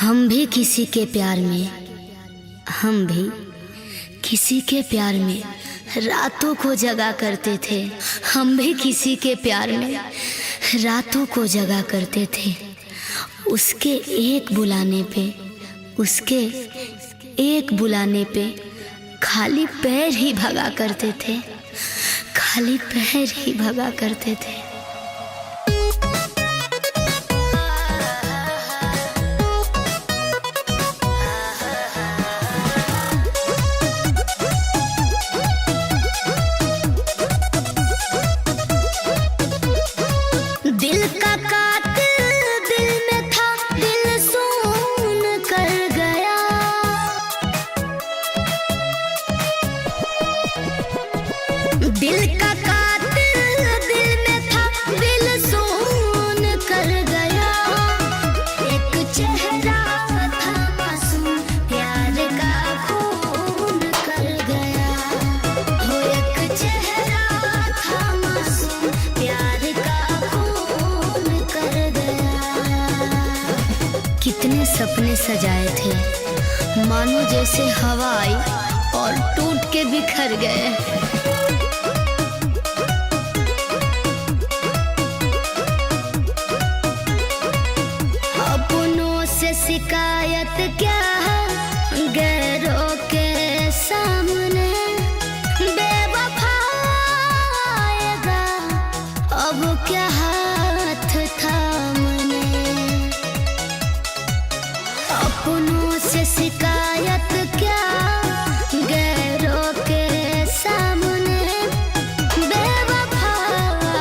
हम भी किसी के प्यार में, हम भी किसी के प्यार में रातों को जगा करते थे। हम भी किसी के प्यार में रातों को जगा करते थे। उसके एक बुलाने पे, उसके एक बुलाने पे खाली पैर ही भगा करते थे, खाली पैर ही भगा करते थे। दिल का कातिल दिल में था, दिल सुन कर गया। दिल का कातिल दिल में था, दिल सुन कर गया। एक चेहरा था मासूम, प्यार का खून कर गया। हो एक चेहरा था मासूम, प्यार का खून कर गया। कितने सपने सजाए थे, मानो जैसे हवा आई और टूट के बिखर गए। अपनों से शिकायत क्या है गैरों के सामने। बेवफा आएगा अब क्या हाथ थामने। अपनों से शिकायत क्या गैरों के सामने। बेवफा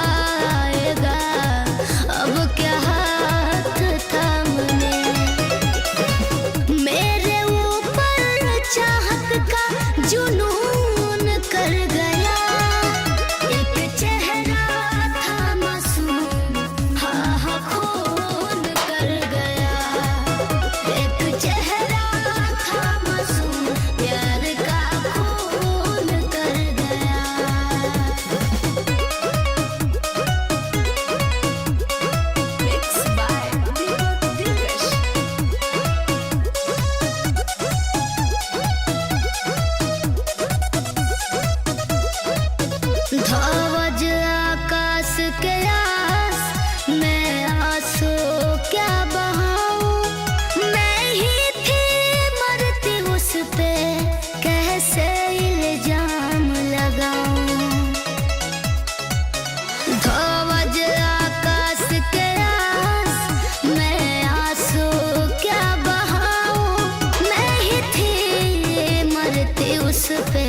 आएगा अब क्या हाथ थामने। मेरे ऊपर चाहत का जुनून कर गया। एक चेहरा था मासूम, हाँ हाँ खून कर गया। एक चेहरा था मासूम, प्यार का खून कर गया। Mixed by Deepak Dilkash. ध्वज आकाश के आस मैं आंसू क्या बहाऊं। मैं ही थी मरती उस पे, कैसे इल्जाम लगाऊं। ध्वज आकाश के आस मैं आंसू क्या बहाऊं। मैं ही थी मरती उस पे,